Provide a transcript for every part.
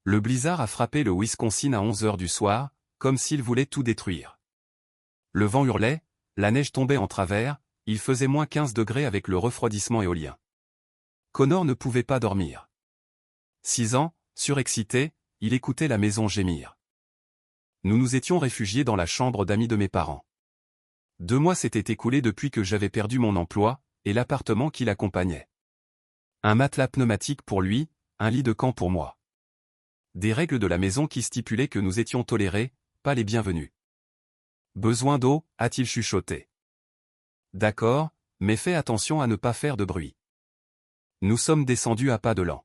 Le blizzard a frappé le Wisconsin à 11 heures du soir, comme s'il voulait tout détruire. Le vent hurlait, la neige tombait en travers, il faisait moins 15 degrés avec le refroidissement éolien. Connor ne pouvait pas dormir. 6 ans, surexcité, il écoutait la maison gémir. Nous nous étions réfugiés dans la chambre d'amis de mes parents. 2 mois s'étaient écoulés depuis que j'avais perdu mon emploi, et l'appartement qui l'accompagnait. Un matelas pneumatique pour lui, un lit de camp pour moi. Des règles de la maison qui stipulaient que nous étions tolérés, pas les bienvenus. Besoin d'eau, a-t-il chuchoté. D'accord, mais fais attention à ne pas faire de bruit. Nous sommes descendus à pas de lents.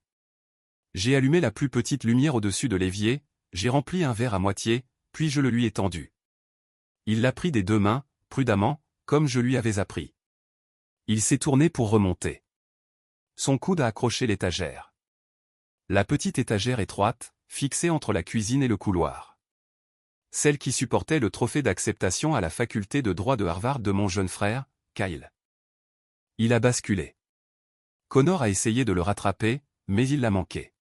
J'ai allumé la plus petite lumière au-dessus de l'évier, j'ai rempli un verre à moitié, puis je le lui ai tendu. Il l'a pris des 2 mains, prudemment, comme je lui avais appris. Il s'est tourné pour remonter. Son coude a accroché l'étagère. La petite étagère étroite, fixée entre la cuisine et le couloir. Celle qui supportait le trophée d'acceptation à la faculté de droit de Harvard de mon jeune frère, Kyle. Il a basculé. Connor a essayé de le rattraper, mais il l'a manqué.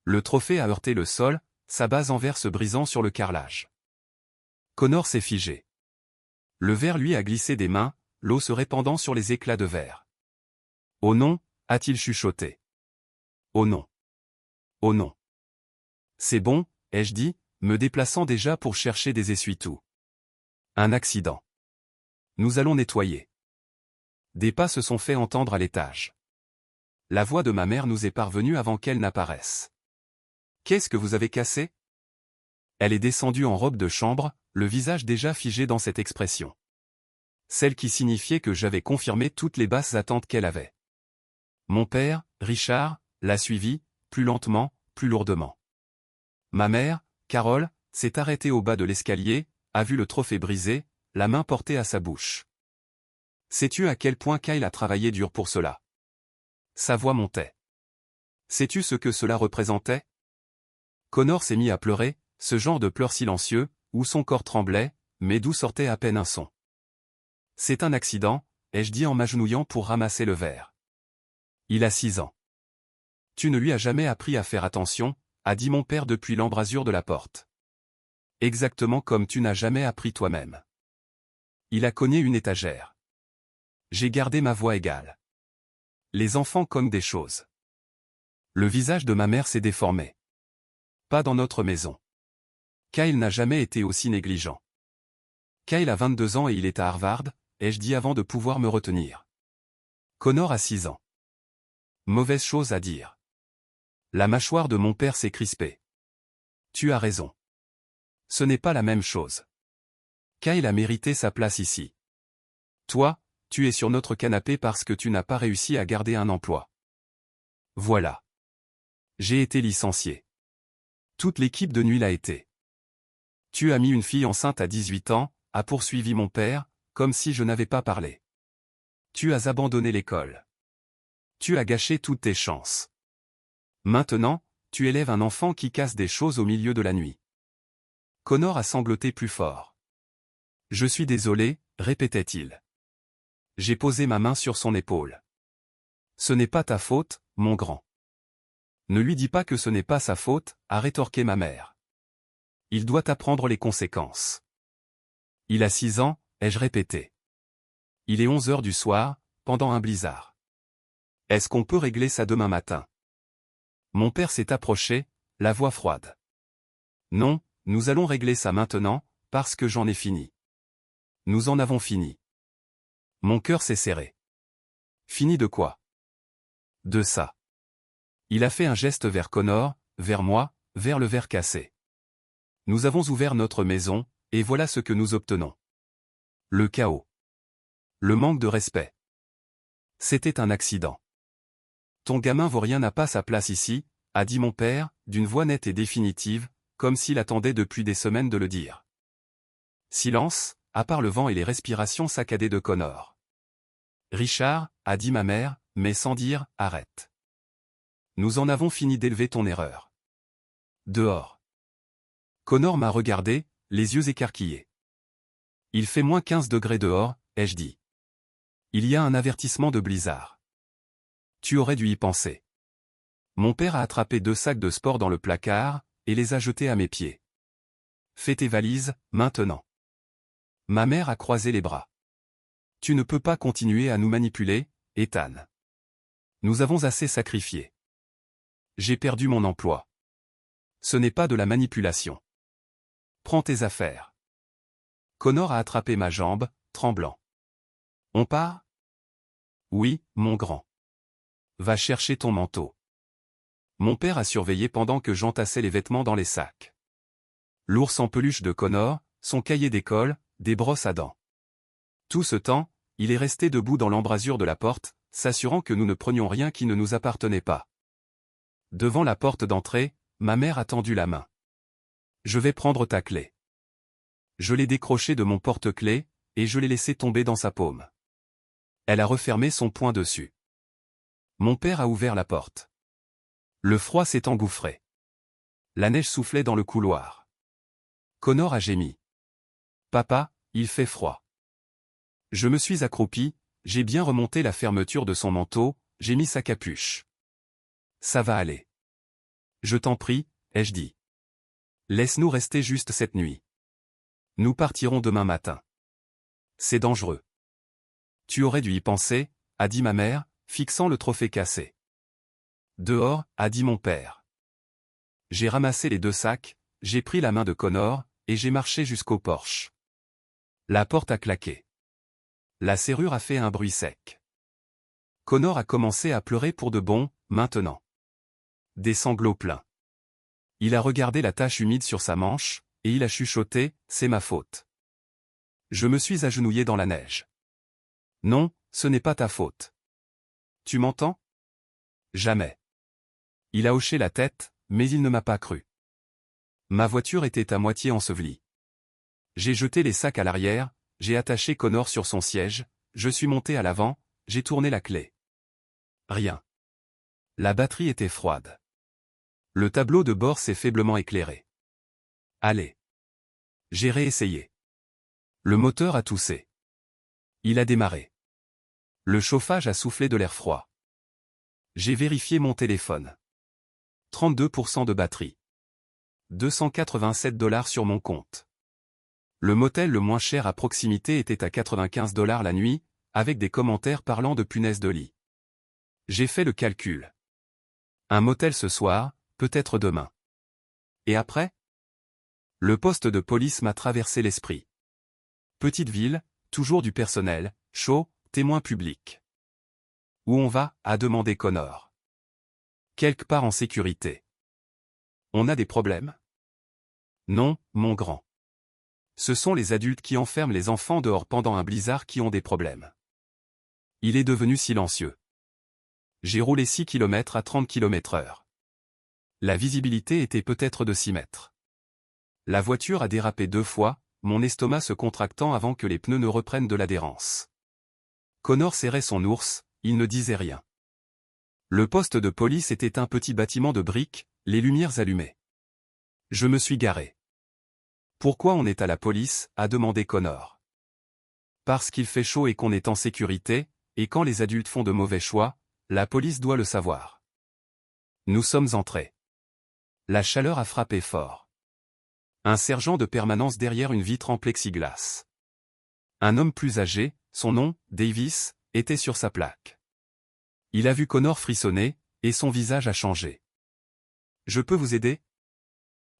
Le trophée a heurté le sol, sa base en verre se brisant sur le carrelage. Connor s'est figé. Le verre lui a glissé des mains, l'eau se répandant sur les éclats de verre. « Oh non » a-t-il chuchoté. « Oh non. Oh non. »« C'est bon » ai-je dit, me déplaçant déjà pour chercher des essuie-tout. Un accident. Nous allons nettoyer. Des pas se sont fait entendre à l'étage. La voix de ma mère nous est parvenue avant qu'elle n'apparaisse. « Qu'est-ce que vous avez cassé ?» Elle est descendue en robe de chambre, le visage déjà figé dans cette expression. Celle qui signifiait que j'avais confirmé toutes les basses attentes qu'elle avait. Mon père, Richard, l'a suivi, plus lentement, plus lourdement. Ma mère, Carole, s'est arrêtée au bas de l'escalier, a vu le trophée brisé, la main portée à sa bouche. Sais-tu à quel point Kyle a travaillé dur pour cela? Sa voix montait. Sais-tu ce que cela représentait? Connor s'est mis à pleurer, ce genre de pleurs silencieux, où son corps tremblait, mais d'où sortait à peine un son. C'est un accident, ai-je dit en m'agenouillant pour ramasser le verre. Il a 6 ans. Tu ne lui as jamais appris à faire attention, a dit mon père depuis l'embrasure de la porte. Exactement comme tu n'as jamais appris toi-même. Il a cogné une étagère. J'ai gardé ma voix égale. Les enfants cognent des choses. Le visage de ma mère s'est déformé. Pas dans notre maison. Kyle n'a jamais été aussi négligent. Kyle a 22 ans et il est à Harvard, ai-je dit avant de pouvoir me retenir. Connor a 6 ans. Mauvaise chose à dire. La mâchoire de mon père s'est crispée. Tu as raison. Ce n'est pas la même chose. Kyle a mérité sa place ici. Toi, tu es sur notre canapé parce que tu n'as pas réussi à garder un emploi. Voilà. J'ai été licencié. Toute l'équipe de nuit l'a été. Tu as mis une fille enceinte à 18 ans, a poursuivi mon père, comme si je n'avais pas parlé. Tu as abandonné l'école. Tu as gâché toutes tes chances. Maintenant, tu élèves un enfant qui casse des choses au milieu de la nuit. Connor a sangloté plus fort. Je suis désolé, répétait-il. J'ai posé ma main sur son épaule. Ce n'est pas ta faute, mon grand. Ne lui dis pas que ce n'est pas sa faute, a rétorqué ma mère. Il doit apprendre les conséquences. Il a 6 ans, ai-je répété. Il est 11 heures du soir, pendant un blizzard. Est-ce qu'on peut régler ça demain matin? Mon père s'est approché, la voix froide. Non, nous allons régler ça maintenant, parce que j'en ai fini. Nous en avons fini. Mon cœur s'est serré. Fini de quoi? De ça. Il a fait un geste vers Connor, vers moi, vers le verre cassé. Nous avons ouvert notre maison, et voilà ce que nous obtenons. Le chaos. Le manque de respect. C'était un accident. Ton gamin vaurien n'a pas sa place ici, a dit mon père, d'une voix nette et définitive, comme s'il attendait depuis des semaines de le dire. Silence, à part le vent et les respirations saccadées de Connor. Richard, a dit ma mère, mais sans dire « arrête ». Nous en avons fini d'élever ton erreur. Dehors. Connor m'a regardé, les yeux écarquillés. Il fait moins 15 degrés dehors, ai-je dit. Il y a un avertissement de blizzard. Tu aurais dû y penser. Mon père a attrapé 2 sacs de sport dans le placard, et les a jetés à mes pieds. Fais tes valises, maintenant. Ma mère a croisé les bras. Tu ne peux pas continuer à nous manipuler, Ethan. Nous avons assez sacrifié. J'ai perdu mon emploi. Ce n'est pas de la manipulation. Prends tes affaires. Connor a attrapé ma jambe, tremblant. On part? Oui, mon grand. Va chercher ton manteau. Mon père a surveillé pendant que j'entassais les vêtements dans les sacs. L'ours en peluche de Connor, son cahier d'école, des brosses à dents. Tout ce temps, il est resté debout dans l'embrasure de la porte, s'assurant que nous ne prenions rien qui ne nous appartenait pas. Devant la porte d'entrée, ma mère a tendu la main. Je vais prendre ta clé. Je l'ai décrochée de mon porte-clés, et je l'ai laissée tomber dans sa paume. Elle a refermé son poing dessus. Mon père a ouvert la porte. Le froid s'est engouffré. La neige soufflait dans le couloir. Connor a gémi. Papa, il fait froid. Je me suis accroupi, j'ai bien remonté la fermeture de son manteau, j'ai mis sa capuche. Ça va aller. Je t'en prie, ai-je dit. Laisse-nous rester juste cette nuit. Nous partirons demain matin. C'est dangereux. Tu aurais dû y penser, a dit ma mère, fixant le trophée cassé. Dehors, a dit mon père. J'ai ramassé les 2 sacs, j'ai pris la main de Connor, et j'ai marché jusqu'au porche. La porte a claqué. La serrure a fait un bruit sec. Connor a commencé à pleurer pour de bon, maintenant. Des sanglots pleins. Il a regardé la tache humide sur sa manche, et il a chuchoté, c'est ma faute. Je me suis agenouillé dans la neige. Non, ce n'est pas ta faute. Tu m'entends? Jamais. Il a hoché la tête, mais il ne m'a pas cru. Ma voiture était à moitié ensevelie. J'ai jeté les sacs à l'arrière, j'ai attaché Connor sur son siège, je suis monté à l'avant, j'ai tourné la clé. Rien. La batterie était froide. Le tableau de bord s'est faiblement éclairé. Allez. J'ai réessayé. Le moteur a toussé. Il a démarré. Le chauffage a soufflé de l'air froid. J'ai vérifié mon téléphone. 32% de batterie. 287 $ sur mon compte. Le motel le moins cher à proximité était à 95 $ la nuit, avec des commentaires parlant de punaises de lit. J'ai fait le calcul. Un motel ce soir, peut-être demain. Et après? Le poste de police m'a traversé l'esprit. Petite ville, toujours du personnel, chaud, témoin public. Où on va, a demandé Connor. Quelque part en sécurité. On a des problèmes? Non, mon grand. Ce sont les adultes qui enferment les enfants dehors pendant un blizzard qui ont des problèmes. Il est devenu silencieux. J'ai roulé 6 km à 30 km/h. La visibilité était peut-être de 6 mètres. La voiture a dérapé 2 fois, mon estomac se contractant avant que les pneus ne reprennent de l'adhérence. Connor serrait son ours, il ne disait rien. Le poste de police était un petit bâtiment de briques, les lumières allumées. Je me suis garé. Pourquoi on est à la police, a demandé Connor. Parce qu'il fait chaud et qu'on est en sécurité, et quand les adultes font de mauvais choix, la police doit le savoir. Nous sommes entrés. La chaleur a frappé fort. Un sergent de permanence derrière une vitre en plexiglas. Un homme plus âgé, son nom, Davis, était sur sa plaque. Il a vu Connor frissonner, et son visage a changé. Je peux vous aider?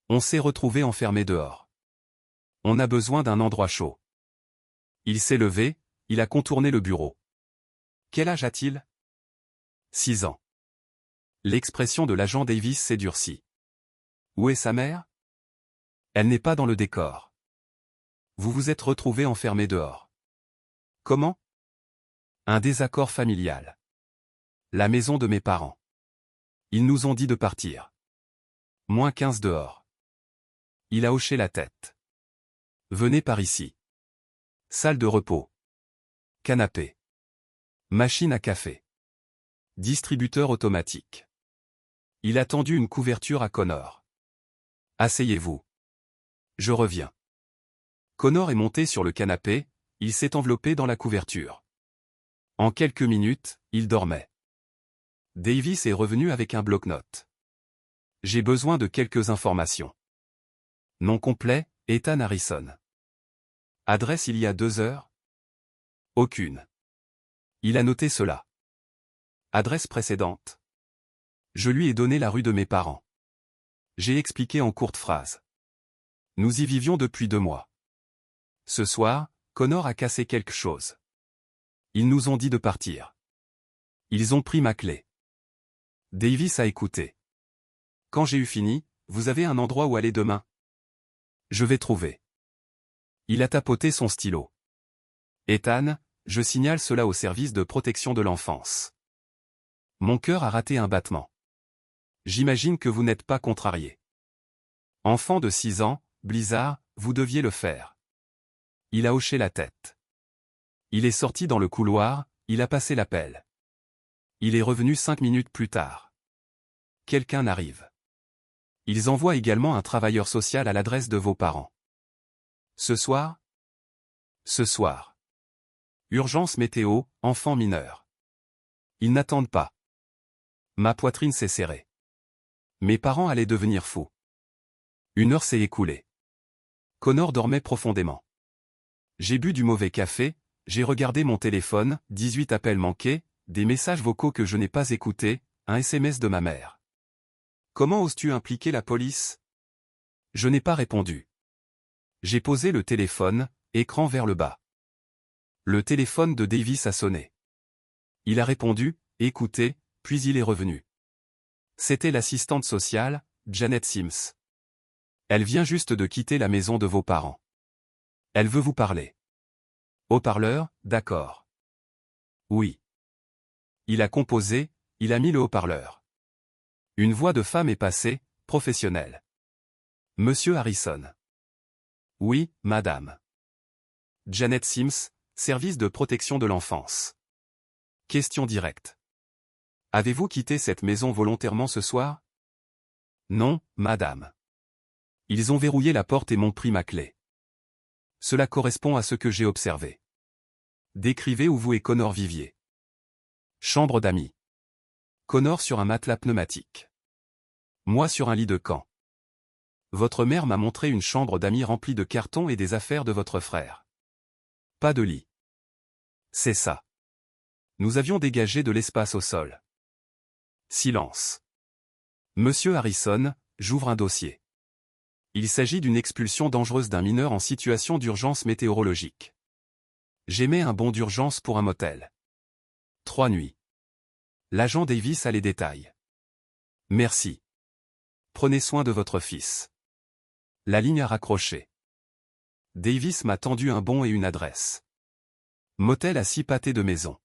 On s'est retrouvés enfermés dehors. On a besoin d'un endroit chaud. Il s'est levé, il a contourné le bureau. Quel âge a-t-il? 6 ans. L'expression de l'agent Davis s'est durcie. Où est sa mère? Elle n'est pas dans le décor. Vous vous êtes retrouvés enfermés dehors. Comment? Un désaccord familial. La maison de mes parents. Ils nous ont dit de partir. -15 dehors. Il a hoché la tête. Venez par ici. Salle de repos. Canapé. Machine à café. Distributeur automatique. Il a tendu une couverture à Connor. Asseyez-vous. Je reviens. Connor est monté sur le canapé, il s'est enveloppé dans la couverture. En quelques minutes, il dormait. Davis est revenu avec un bloc-notes. J'ai besoin de quelques informations. Nom complet, Ethan Harrison. Adresse il y a 2 heures? Aucune. Il a noté cela. Adresse précédente. Je lui ai donné la rue de mes parents. J'ai expliqué en courte phrase. Nous y vivions depuis 2 mois. Ce soir, Connor a cassé quelque chose. Ils nous ont dit de partir. Ils ont pris ma clé. Davis a écouté. Quand j'ai eu fini, vous avez un endroit où aller demain? Je vais trouver. Il a tapoté son stylo. Ethan, je signale cela au service de protection de l'enfance. Mon cœur a raté un battement. J'imagine que vous n'êtes pas contrarié. Enfant de 6 ans, Blizzard, vous deviez le faire. Il a hoché la tête. Il est sorti dans le couloir, il a passé l'appel. Il est revenu 5 minutes plus tard. Quelqu'un arrive. Ils envoient également un travailleur social à l'adresse de vos parents. Ce soir? Ce soir. Urgence météo, enfant mineur. Ils n'attendent pas. Ma poitrine s'est serrée. Mes parents allaient devenir fous. 1 heure s'est écoulée. Connor dormait profondément. J'ai bu du mauvais café, j'ai regardé mon téléphone, 18 appels manqués, des messages vocaux que je n'ai pas écoutés, un SMS de ma mère. Comment oses-tu impliquer la police? Je n'ai pas répondu. J'ai posé le téléphone, écran vers le bas. Le téléphone de Davis a sonné. Il a répondu, écoutez, puis il est revenu. C'était l'assistante sociale, Janet Sims. Elle vient juste de quitter la maison de vos parents. Elle veut vous parler. Haut-parleur, d'accord. Oui. Il a composé, il a mis le haut-parleur. Une voix de femme est passée, professionnelle. Monsieur Harrison. Oui, madame. Janet Sims, service de protection de l'enfance. Question directe. Avez-vous quitté cette maison volontairement ce soir? Non, madame. Ils ont verrouillé la porte et m'ont pris ma clé. Cela correspond à ce que j'ai observé. Décrivez où vous et Connor viviez. Chambre d'amis. Connor sur un matelas pneumatique. Moi sur un lit de camp. Votre mère m'a montré une chambre d'amis remplie de cartons et des affaires de votre frère. Pas de lit. C'est ça. Nous avions dégagé de l'espace au sol. Silence. Monsieur Harrison, j'ouvre un dossier. Il s'agit d'une expulsion dangereuse d'un mineur en situation d'urgence météorologique. J'émets un bon d'urgence pour un motel. 3 nuits. L'agent Davis a les détails. Merci. Prenez soin de votre fils. La ligne a raccroché. Davis m'a tendu un bon et une adresse. Motel à 6 pâtés de maison.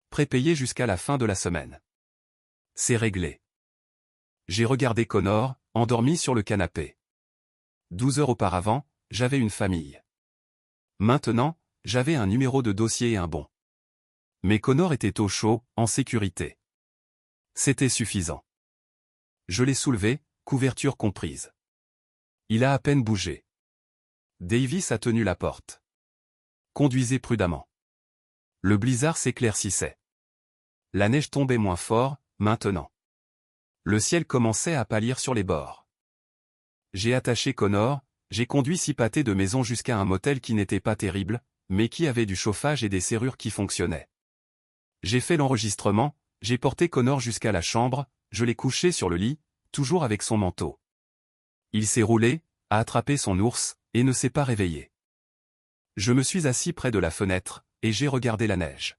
Prépayé jusqu'à la fin de la semaine. C'est réglé. J'ai regardé Connor, endormi sur le canapé. 12 heures auparavant, j'avais une famille. Maintenant, j'avais un numéro de dossier et un bon. Mais Connor était au chaud, en sécurité. C'était suffisant. Je l'ai soulevé, couverture comprise. Il a à peine bougé. Davis a tenu la porte. Conduisez prudemment. Le blizzard s'éclaircissait. La neige tombait moins fort, maintenant. Le ciel commençait à pâlir sur les bords. J'ai attaché Connor, j'ai conduit 6 pâtés de maison jusqu'à un motel qui n'était pas terrible, mais qui avait du chauffage et des serrures qui fonctionnaient. J'ai fait l'enregistrement, j'ai porté Connor jusqu'à la chambre, je l'ai couché sur le lit, toujours avec son manteau. Il s'est roulé, a attrapé son ours, et ne s'est pas réveillé. Je me suis assis près de la fenêtre, et j'ai regardé la neige.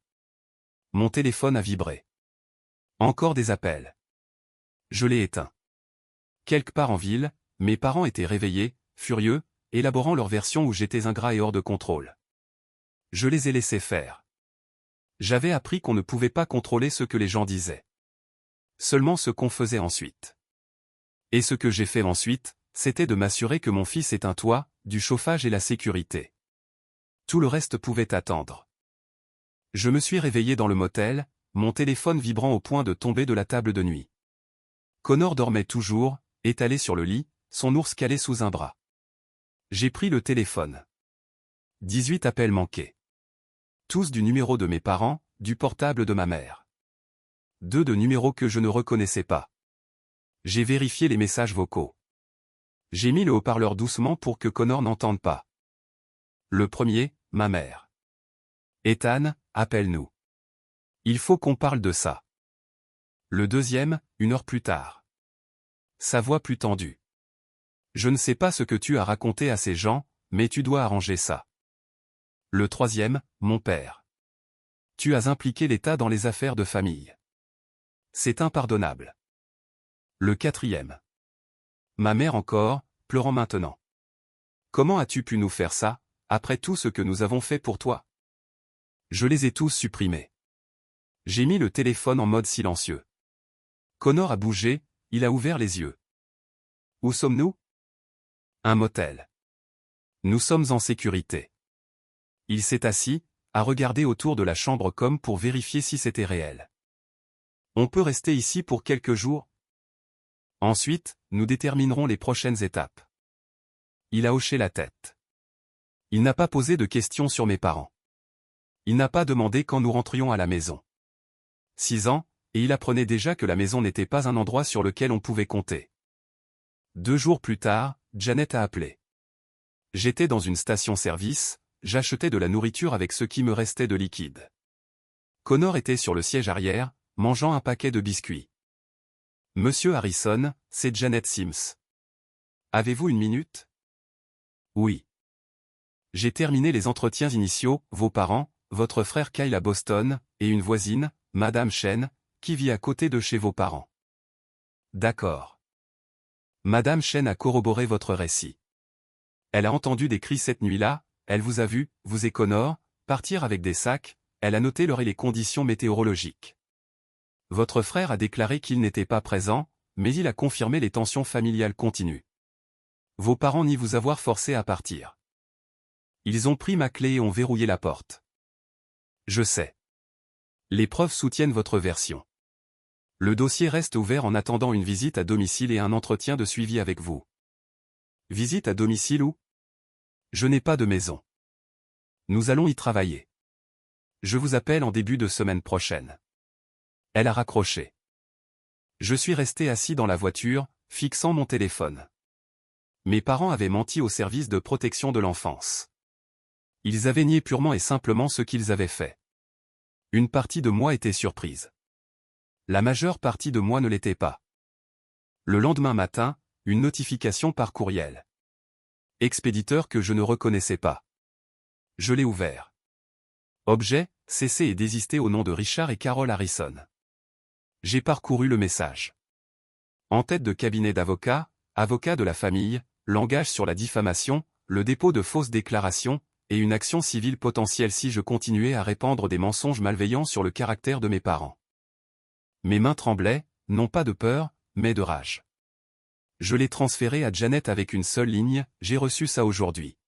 Mon téléphone a vibré. Encore des appels. Je l'ai éteint. Quelque part en ville, mes parents étaient réveillés, furieux, élaborant leur version où j'étais ingrat et hors de contrôle. Je les ai laissés faire. J'avais appris qu'on ne pouvait pas contrôler ce que les gens disaient. Seulement ce qu'on faisait ensuite. Et ce que j'ai fait ensuite, c'était de m'assurer que mon fils ait un toit, du chauffage et la sécurité. Tout le reste pouvait attendre. Je me suis réveillé dans le motel, mon téléphone vibrant au point de tomber de la table de nuit. Connor dormait toujours, étalé sur le lit, son ours calé sous un bras. J'ai pris le téléphone. 18 appels manqués. Tous du numéro de mes parents, du portable de ma mère. 2 de numéros que je ne reconnaissais pas. J'ai vérifié les messages vocaux. J'ai mis le haut-parleur doucement pour que Connor n'entende pas. Le premier, ma mère. Ethan, appelle-nous. Il faut qu'on parle de ça. Le deuxième, 1 heure plus tard. Sa voix plus tendue. Je ne sais pas ce que tu as raconté à ces gens, mais tu dois arranger ça. Le troisième, mon père. Tu as impliqué l'État dans les affaires de famille. C'est impardonnable. Le quatrième. Ma mère encore, pleurant maintenant. Comment as-tu pu nous faire ça, après tout ce que nous avons fait pour toi? Je les ai tous supprimés. J'ai mis le téléphone en mode silencieux. Connor a bougé, il a ouvert les yeux. Où sommes-nous? Un motel. Nous sommes en sécurité. Il s'est assis, a regardé autour de la chambre comme pour vérifier si c'était réel. On peut rester ici pour quelques jours? Ensuite, nous déterminerons les prochaines étapes. Il a hoché la tête. Il n'a pas posé de questions sur mes parents. Il n'a pas demandé quand nous rentrions à la maison. 6 ans, et il apprenait déjà que la maison n'était pas un endroit sur lequel on pouvait compter. 2 jours plus tard, Janet a appelé. J'étais dans une station-service, j'achetais de la nourriture avec ce qui me restait de liquide. Connor était sur le siège arrière, mangeant un paquet de biscuits. Monsieur Harrison, c'est Janet Sims. Avez-vous 1 minute? Oui. J'ai terminé les entretiens initiaux, vos parents, votre frère Kyle à Boston, et une voisine, Madame Chen, qui vit à côté de chez vos parents. D'accord. Madame Chen a corroboré votre récit. Elle a entendu des cris cette nuit-là, elle vous a vu, vous et Connor, partir avec des sacs, elle a noté l'heure et les conditions météorologiques. Votre frère a déclaré qu'il n'était pas présent, mais il a confirmé les tensions familiales continues. Vos parents n'y vous avoir forcé à partir. Ils ont pris ma clé et ont verrouillé la porte. Je sais. Les preuves soutiennent votre version. Le dossier reste ouvert en attendant une visite à domicile et un entretien de suivi avec vous. Visite à domicile où? Je n'ai pas de maison. Nous allons y travailler. Je vous appelle en début de semaine prochaine. Elle a raccroché. Je suis resté assis dans la voiture, fixant mon téléphone. Mes parents avaient menti au service de protection de l'enfance. Ils avaient nié purement et simplement ce qu'ils avaient fait. Une partie de moi était surprise. La majeure partie de moi ne l'était pas. Le lendemain matin, une notification par courriel. Expéditeur que je ne reconnaissais pas. Je l'ai ouvert. Objet, cesser et désister au nom de Richard et Carol Harrison. J'ai parcouru le message. En tête de cabinet d'avocats, avocat de la famille, langage sur la diffamation, le dépôt de fausses déclarations, et une action civile potentielle si je continuais à répandre des mensonges malveillants sur le caractère de mes parents. Mes mains tremblaient, non pas de peur, mais de rage. Je l'ai transféré à Janet avec une seule ligne, j'ai reçu ça aujourd'hui.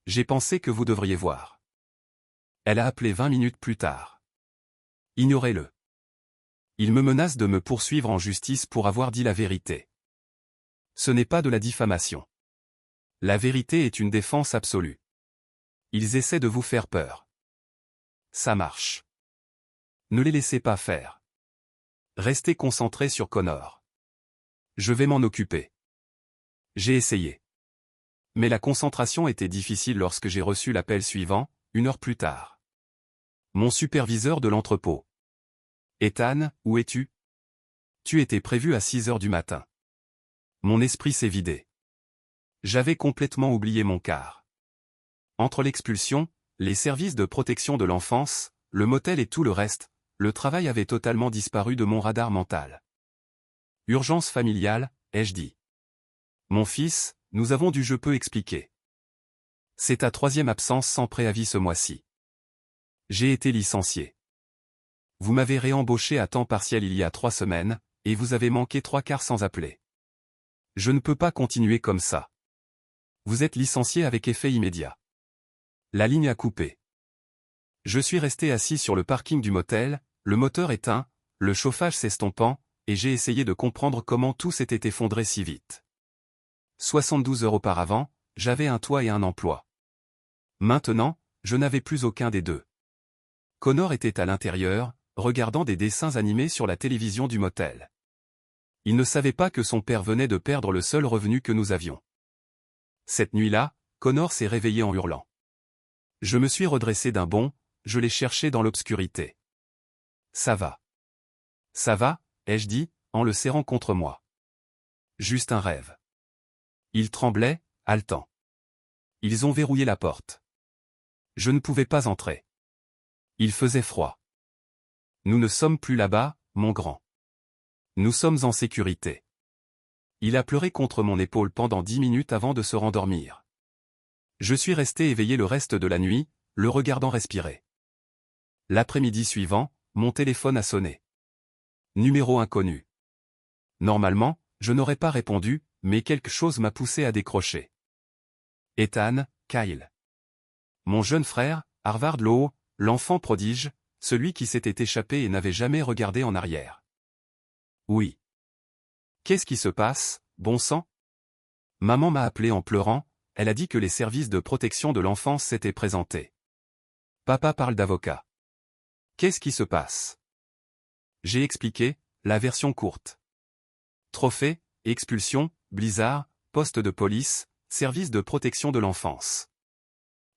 J'ai pensé que vous devriez voir. Elle a appelé 20 minutes plus tard. Ignorez-le. Il me menace de me poursuivre en justice pour avoir dit la vérité. Ce n'est pas de la diffamation. La vérité est une défense absolue. Ils essaient de vous faire peur. Ça marche. Ne les laissez pas faire. Restez concentrés sur Connor. Je vais m'en occuper. J'ai essayé. Mais la concentration était difficile lorsque j'ai reçu l'appel suivant, 1 heure plus tard. Mon superviseur de l'entrepôt. Ethan, où es-tu? Tu étais prévu à 6 heures du matin. Mon esprit s'est vidé. J'avais complètement oublié mon quart. Entre l'expulsion, les services de protection de l'enfance, le motel et tout le reste, le travail avait totalement disparu de mon radar mental. Urgence familiale, ai-je dit. Mon fils, nous avons dû je peux expliquer. C'est ta 3e absence sans préavis ce mois-ci. J'ai été licencié. Vous m'avez réembauché à temps partiel il y a 3 semaines, et vous avez manqué 3/4 sans appeler. Je ne peux pas continuer comme ça. Vous êtes licencié avec effet immédiat. La ligne a coupé. Je suis resté assis sur le parking du motel, le moteur éteint, le chauffage s'estompant, et j'ai essayé de comprendre comment tout s'était effondré si vite. 72 heures auparavant, j'avais un toit et un emploi. Maintenant, je n'avais plus aucun des deux. Connor était à l'intérieur, regardant des dessins animés sur la télévision du motel. Il ne savait pas que son père venait de perdre le seul revenu que nous avions. Cette nuit-là, Connor s'est réveillé en hurlant. Je me suis redressé d'un bond, je l'ai cherché dans l'obscurité. Ça va. Ça va, ai-je dit, en le serrant contre moi. Juste un rêve. Il tremblait, haletant. Ils ont verrouillé la porte. Je ne pouvais pas entrer. Il faisait froid. Nous ne sommes plus là-bas, mon grand. Nous sommes en sécurité. Il a pleuré contre mon épaule pendant 10 minutes avant de se rendormir. Je suis resté éveillé le reste de la nuit, le regardant respirer. L'après-midi suivant, mon téléphone a sonné. Numéro inconnu. Normalement, je n'aurais pas répondu, mais quelque chose m'a poussé à décrocher. Ethan, Kyle. Mon jeune frère, Harvard Law, l'enfant prodige, celui qui s'était échappé et n'avait jamais regardé en arrière. Oui. Qu'est-ce qui se passe, bon sang? Maman m'a appelé en pleurant, elle a dit que les services de protection de l'enfance s'étaient présentés. Papa parle d'avocat. Qu'est-ce qui se passe? J'ai expliqué, la version courte. Trophée, expulsion, blizzard, poste de police, service de protection de l'enfance.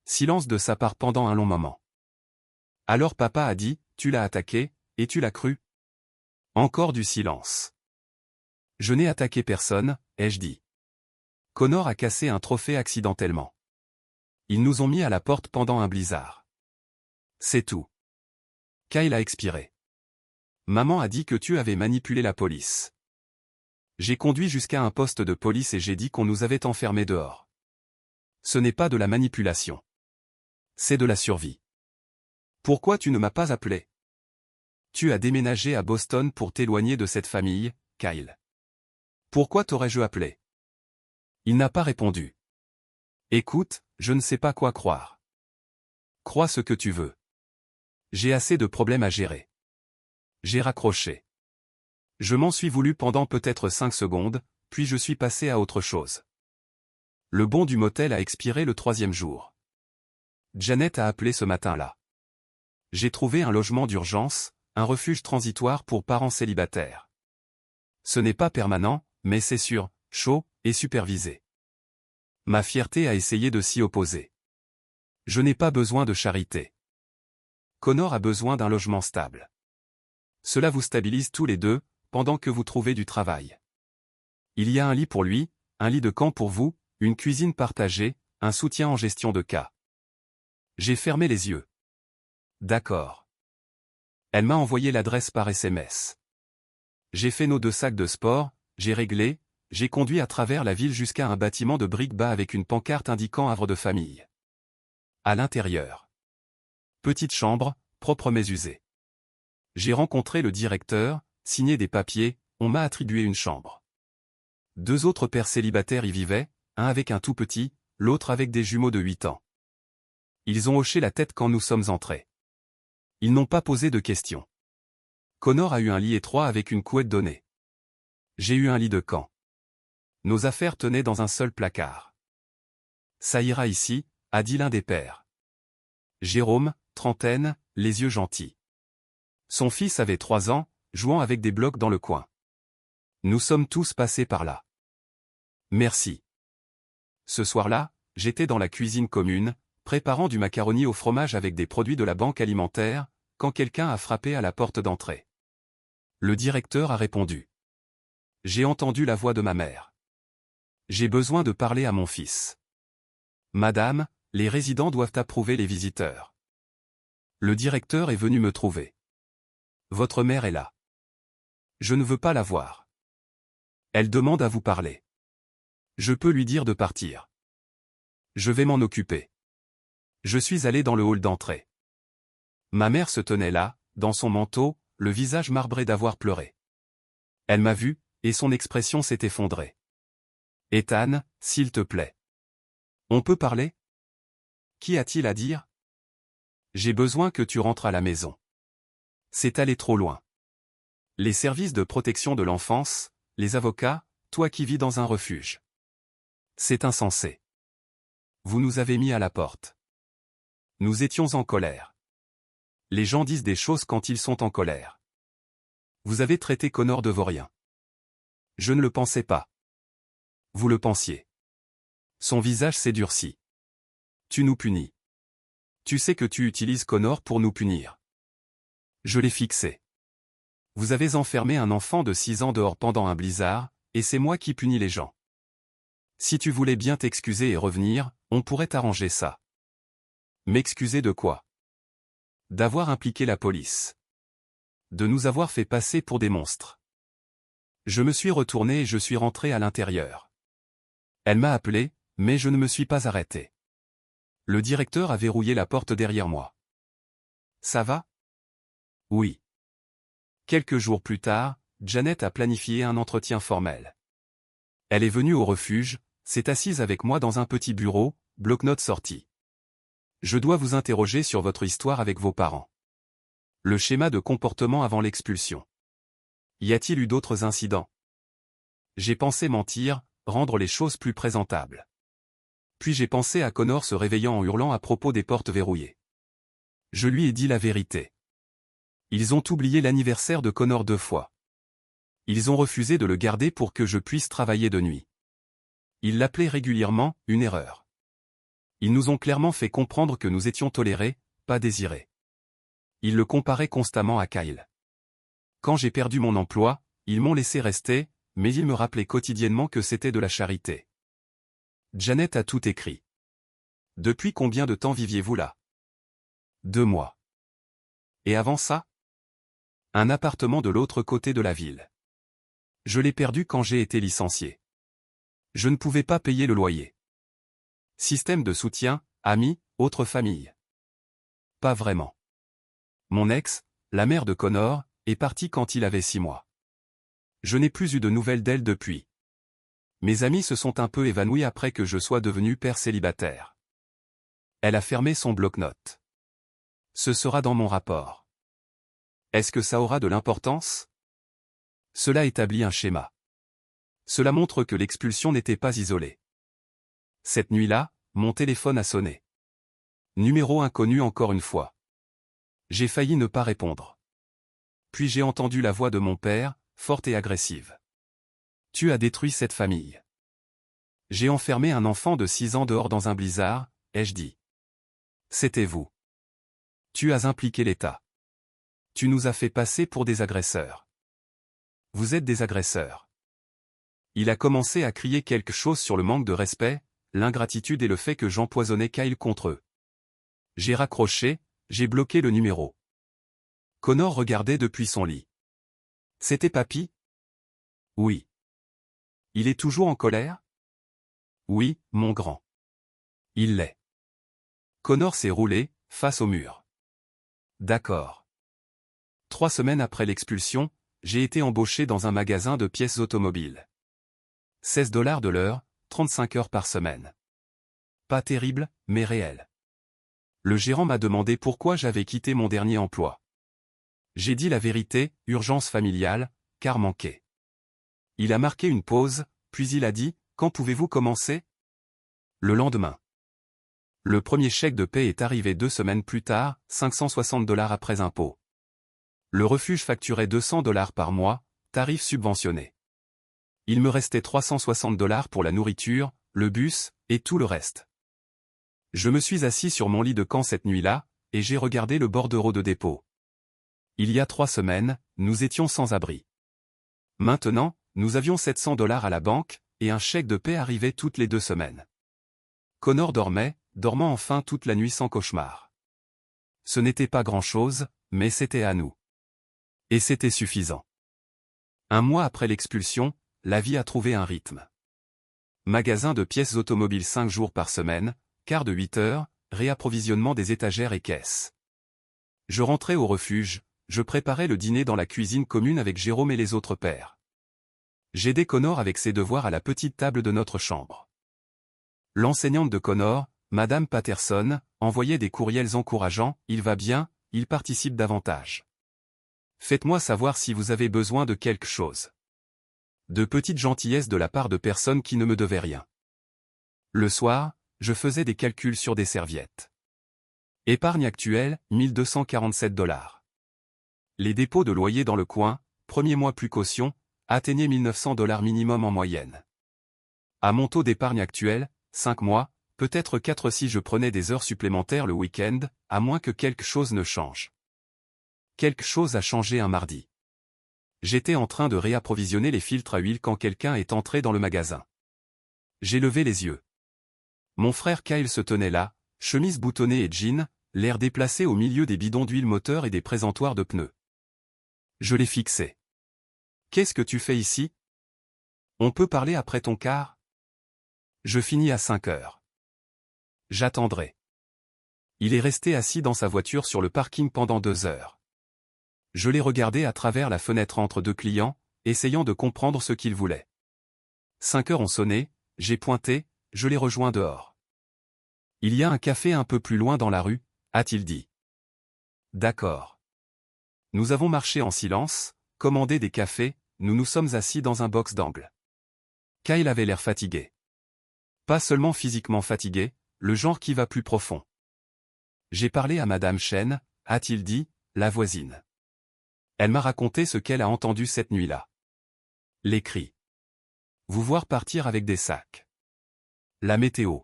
Silence de sa part pendant un long moment. Alors papa a dit, tu l'as attaqué, et tu l'as cru? Encore du silence. Je n'ai attaqué personne, ai-je dit. Connor a cassé un trophée accidentellement. Ils nous ont mis à la porte pendant un blizzard. C'est tout. Kyle a expiré. Maman a dit que tu avais manipulé la police. J'ai conduit jusqu'à un poste de police et j'ai dit qu'on nous avait enfermés dehors. Ce n'est pas de la manipulation. C'est de la survie. Pourquoi tu ne m'as pas appelé? Tu as déménagé à Boston pour t'éloigner de cette famille, Kyle. Pourquoi t'aurais-je appelé? Il n'a pas répondu. Écoute, je ne sais pas quoi croire. Crois ce que tu veux. J'ai assez de problèmes à gérer. J'ai raccroché. Je m'en suis voulu pendant peut-être 5 secondes, puis je suis passé à autre chose. Le bon du motel a expiré le 3e jour. Janet a appelé ce matin-là. J'ai trouvé un logement d'urgence, un refuge transitoire pour parents célibataires. Ce n'est pas permanent, mais c'est sûr, chaud, et supervisé. Ma fierté a essayé de s'y opposer. Je n'ai pas besoin de charité. Connor a besoin d'un logement stable. Cela vous stabilise tous les deux, pendant que vous trouvez du travail. Il y a un lit pour lui, un lit de camp pour vous, une cuisine partagée, un soutien en gestion de cas. J'ai fermé les yeux. D'accord. Elle m'a envoyé l'adresse par SMS. J'ai fait nos 2 sacs de sport, j'ai réglé, j'ai conduit à travers la ville jusqu'à un bâtiment de briques bas avec une pancarte indiquant havre de famille. À l'intérieur. Petite chambre, propre mais usée. J'ai rencontré le directeur, signé des papiers, on m'a attribué une chambre. 2 autres pères célibataires y vivaient, un avec un tout petit, l'autre avec des jumeaux de 8 ans. Ils ont hoché la tête quand nous sommes entrés. Ils n'ont pas posé de questions. Connor a eu un lit étroit avec une couette donnée. J'ai eu un lit de camp. Nos affaires tenaient dans un seul placard. Ça ira ici, a dit l'un des pères. Jérôme, trentaine, les yeux gentils. Son fils avait 3 ans, jouant avec des blocs dans le coin. Nous sommes tous passés par là. Merci. Ce soir-là, j'étais dans la cuisine commune, préparant du macaroni au fromage avec des produits de la banque alimentaire, quand quelqu'un a frappé à la porte d'entrée. Le directeur a répondu. J'ai entendu la voix de ma mère. J'ai besoin de parler à mon fils. Madame, les résidents doivent approuver les visiteurs. Le directeur est venu me trouver. Votre mère est là. Je ne veux pas la voir. Elle demande à vous parler. Je peux lui dire de partir. Je vais m'en occuper. Je suis allé dans le hall d'entrée. Ma mère se tenait là, dans son manteau, le visage marbré d'avoir pleuré. Elle m'a vu, et son expression s'est effondrée. Ethan, s'il te plaît. On peut parler? Qu'y a-t-il à dire? J'ai besoin que tu rentres à la maison. C'est allé trop loin. Les services de protection de l'enfance, les avocats, toi qui vis dans un refuge. C'est insensé. Vous nous avez mis à la porte. Nous étions en colère. Les gens disent des choses quand ils sont en colère. Vous avez traité Connor de vaurien. Je ne le pensais pas. Vous le pensiez. Son visage s'est durci. Tu nous punis. Tu sais que tu utilises Connor pour nous punir. Je l'ai fixé. Vous avez enfermé un enfant de 6 ans dehors pendant un blizzard, et c'est moi qui punis les gens. Si tu voulais bien t'excuser et revenir, on pourrait arranger ça. M'excuser de quoi? D'avoir impliqué la police. De nous avoir fait passer pour des monstres. Je me suis retourné et je suis rentré à l'intérieur. Elle m'a appelé, mais je ne me suis pas arrêté. Le directeur a verrouillé la porte derrière moi. Ça va? Oui. Quelques jours plus tard, Janet a planifié un entretien formel. Elle est venue au refuge, s'est assise avec moi dans un petit bureau, bloc-notes sorti. Je dois vous interroger sur votre histoire avec vos parents. Le schéma de comportement avant l'expulsion. Y a-t-il eu d'autres incidents? J'ai pensé mentir, rendre les choses plus présentables. Puis j'ai pensé à Connor se réveillant en hurlant à propos des portes verrouillées. Je lui ai dit la vérité. Ils ont oublié l'anniversaire de Connor 2 fois. Ils ont refusé de le garder pour que je puisse travailler de nuit. Ils l'appelaient régulièrement, une erreur. Ils nous ont clairement fait comprendre que nous étions tolérés, pas désirés. Ils le comparaient constamment à Kyle. Quand j'ai perdu mon emploi, ils m'ont laissé rester, mais ils me rappelaient quotidiennement que c'était de la charité. Janet a tout écrit. Depuis combien de temps viviez-vous là? 2 mois. Et avant ça? Un appartement de l'autre côté de la ville. Je l'ai perdu quand j'ai été licencié. Je ne pouvais pas payer le loyer. Système de soutien, amis, autre famille. Pas vraiment. Mon ex, la mère de Connor, est partie quand il avait 6 mois. Je n'ai plus eu de nouvelles d'elle depuis. Mes amis se sont un peu évanouis après que je sois devenu père célibataire. Elle a fermé son bloc-notes. Ce sera dans mon rapport. Est-ce que ça aura de l'importance? Cela établit un schéma. Cela montre que l'expulsion n'était pas isolée. Cette nuit-là, mon téléphone a sonné. Numéro inconnu encore une fois. J'ai failli ne pas répondre. Puis j'ai entendu la voix de mon père, forte et agressive. Tu as détruit cette famille. J'ai enfermé un enfant de 6 ans dehors dans un blizzard, ai-je dit. C'était vous. Tu as impliqué l'État. Tu nous as fait passer pour des agresseurs. Vous êtes des agresseurs. Il a commencé à crier quelque chose sur le manque de respect, l'ingratitude et le fait que j'empoisonnais Kyle contre eux. J'ai raccroché, j'ai bloqué le numéro. Connor regardait depuis son lit. C'était papy? Oui. Il est toujours en colère? Oui, mon grand. Il l'est. Connor s'est roulé, face au mur. D'accord. 3 semaines après l'expulsion, j'ai été embauché dans un magasin de pièces automobiles. 16 $ de l'heure, 35 heures par semaine. Pas terrible, mais réel. Le gérant m'a demandé pourquoi j'avais quitté mon dernier emploi. J'ai dit la vérité, urgence familiale, car manqué. Il a marqué une pause, puis il a dit, quand pouvez-vous commencer? Le lendemain. Le premier chèque de paie est arrivé 2 semaines plus tard, 560 $ après impôt. Le refuge facturait 200 $ par mois, tarif subventionné. Il me restait 360 $ pour la nourriture, le bus, et tout le reste. Je me suis assis sur mon lit de camp cette nuit-là, et j'ai regardé le bordereau de dépôt. Il y a 3 semaines, nous étions sans abri. Maintenant, nous avions 700 $ à la banque, et un chèque de paie arrivait toutes les 2 semaines. Connor dormant enfin toute la nuit sans cauchemar. Ce n'était pas grand-chose, mais c'était à nous. Et c'était suffisant. 1 mois après l'expulsion, la vie a trouvé un rythme. Magasin de pièces automobiles 5 jours par semaine, quart de 8 heures, réapprovisionnement des étagères et caisses. Je rentrais au refuge, je préparais le dîner dans la cuisine commune avec Jérôme et les autres pères. J'aidais Connor avec ses devoirs à la petite table de notre chambre. L'enseignante de Connor, Madame Patterson, envoyait des courriels encourageants, il va bien, il participe davantage. Faites-moi savoir si vous avez besoin de quelque chose. De petites gentillesses de la part de personnes qui ne me devaient rien. Le soir, je faisais des calculs sur des serviettes. Épargne actuelle, 1247 $. Les dépôts de loyer dans le coin, premier mois plus caution, atteignaient 1900 $ minimum en moyenne. À mon taux d'épargne actuel, 5 mois, peut-être 4 si je prenais des heures supplémentaires le week-end, à moins que quelque chose ne change. Quelque chose a changé un mardi. J'étais en train de réapprovisionner les filtres à huile quand quelqu'un est entré dans le magasin. J'ai levé les yeux. Mon frère Kyle se tenait là, chemise boutonnée et jean, l'air déplacé au milieu des bidons d'huile moteur et des présentoirs de pneus. Je l'ai fixé. « Qu'est-ce que tu fais ici? On peut parler après ton quart? Je finis à 5 heures. J'attendrai. » Il est resté assis dans sa voiture sur le parking pendant 2 heures. Je l'ai regardé à travers la fenêtre entre deux clients, essayant de comprendre ce qu'il voulait. 5 heures ont sonné, j'ai pointé, je l'ai rejoint dehors. « Il y a un café un peu plus loin dans la rue, » a-t-il dit. D'accord. Nous avons marché en silence, commandé des cafés, nous nous sommes assis dans un box d'angle. Kyle avait l'air fatigué. Pas seulement physiquement fatigué, le genre qui va plus profond. J'ai parlé à Madame Chen, a-t-il dit, la voisine. Elle m'a raconté ce qu'elle a entendu cette nuit-là. Les cris. Vous voir partir avec des sacs. La météo.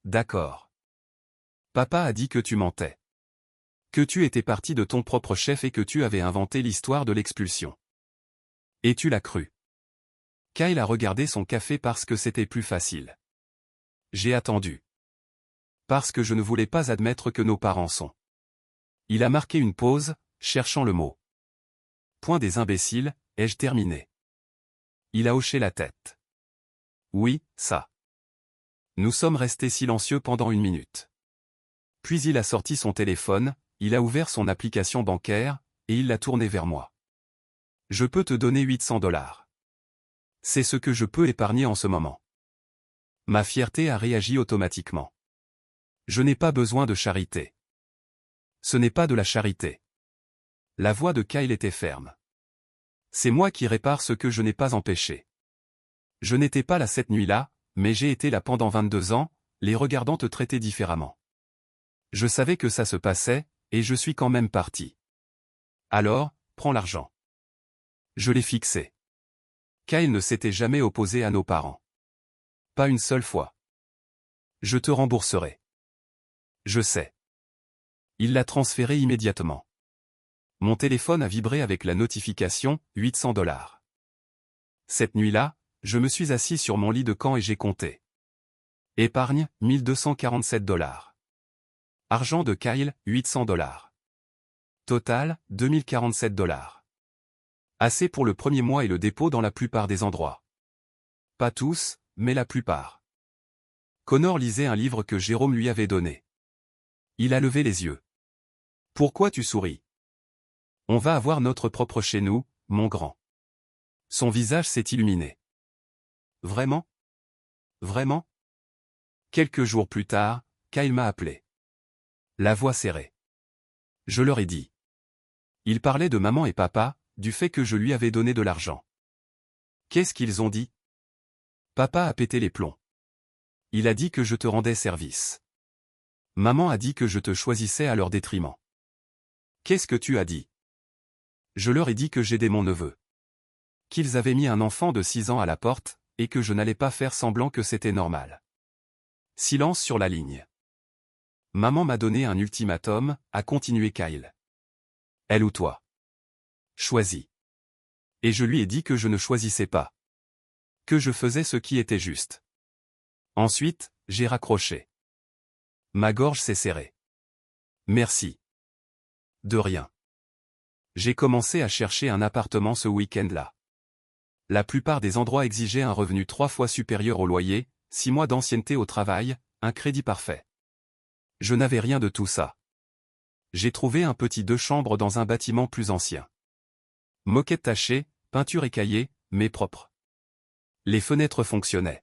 D'accord. Papa a dit que tu mentais. Que tu étais parti de ton propre chef et que tu avais inventé l'histoire de l'expulsion. Et tu l'as cru. Kyle a regardé son café parce que c'était plus facile. J'ai attendu. Parce que je ne voulais pas admettre que nos parents sont. Il a marqué une pause, cherchant le mot. Point des imbéciles, ai-je terminé. Il a hoché la tête. Oui, ça. Nous sommes restés silencieux pendant 1 minute. Puis il a sorti son téléphone, il a ouvert son application bancaire, et il l'a tourné vers moi. Je peux te donner 800 $. C'est ce que je peux épargner en ce moment. Ma fierté a réagi automatiquement. Je n'ai pas besoin de charité. Ce n'est pas de la charité. La voix de Kyle était ferme. C'est moi qui répare ce que je n'ai pas empêché. Je n'étais pas là cette nuit-là, mais j'ai été là pendant 22 ans, les regardant te traiter différemment. Je savais que ça se passait, et je suis quand même parti. Alors, prends l'argent. Je l'ai fixé. Kyle ne s'était jamais opposé à nos parents. Pas une seule fois. Je te rembourserai. Je sais. Il l'a transféré immédiatement. Mon téléphone a vibré avec la notification, 800 $. Cette nuit-là, je me suis assis sur mon lit de camp et j'ai compté. Épargne, 1247 $. Argent de Kyle, 800 $. Total, 2047 $. Assez pour le premier mois et le dépôt dans la plupart des endroits. Pas tous, mais la plupart. Connor lisait un livre que Jérôme lui avait donné. Il a levé les yeux. Pourquoi tu souris? On va avoir notre propre chez nous, mon grand. Son visage s'est illuminé. Vraiment? Vraiment? Quelques jours plus tard, Kyle m'a appelé. La voix serrée. Je leur ai dit. Ils parlaient de maman et papa, du fait que je lui avais donné de l'argent. Qu'est-ce qu'ils ont dit? Papa a pété les plombs. Il a dit que je te rendais service. Maman a dit que je te choisissais à leur détriment. Qu'est-ce que tu as dit? Je leur ai dit que j'aidais mon neveu. Qu'ils avaient mis un enfant de 6 ans à la porte, et que je n'allais pas faire semblant que c'était normal. Silence sur la ligne. Maman m'a donné un ultimatum, a continué Kyle. Elle ou toi? Choisis. Et je lui ai dit que je ne choisissais pas. Que je faisais ce qui était juste. Ensuite, j'ai raccroché. Ma gorge s'est serrée. Merci. De rien. J'ai commencé à chercher un appartement ce week-end-là. La plupart des endroits exigeaient un revenu 3 fois supérieur au loyer, 6 mois d'ancienneté au travail, un crédit parfait. Je n'avais rien de tout ça. J'ai trouvé un petit 2 chambres dans un bâtiment plus ancien. Moquette tachée, peinture écaillée, mais propre. Les fenêtres fonctionnaient.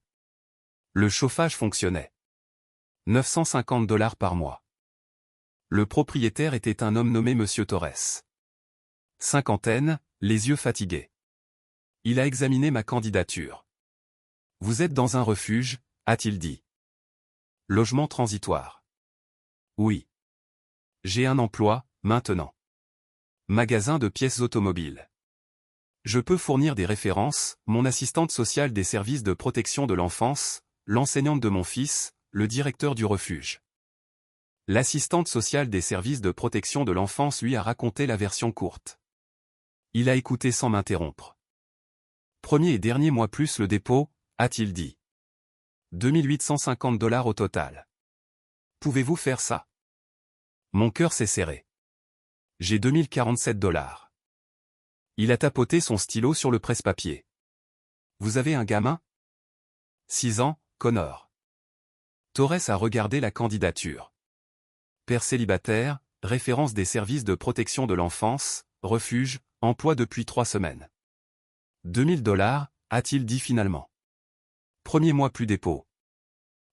Le chauffage fonctionnait. 950 $ par mois. Le propriétaire était un homme nommé Monsieur Torres. Cinquantaine, les yeux fatigués. Il a examiné ma candidature. Vous êtes dans un refuge, a-t-il dit. Logement transitoire. Oui. J'ai un emploi, maintenant. Magasin de pièces automobiles. Je peux fournir des références, mon assistante sociale des services de protection de l'enfance, l'enseignante de mon fils, le directeur du refuge. L'assistante sociale des services de protection de l'enfance lui a raconté la version courte. Il a écouté sans m'interrompre. Premier et dernier mois plus le dépôt, a-t-il dit. 2850 $ au total. Pouvez-vous faire ça? Mon cœur s'est serré. J'ai 2047 $. Il a tapoté son stylo sur le presse-papier. Vous avez un gamin? 6 ans, Connor. Torres a regardé la candidature. Père célibataire, référence des services de protection de l'enfance, refuge, emploi depuis 3 semaines. 2000 $, a-t-il dit finalement. Premier mois plus dépôt.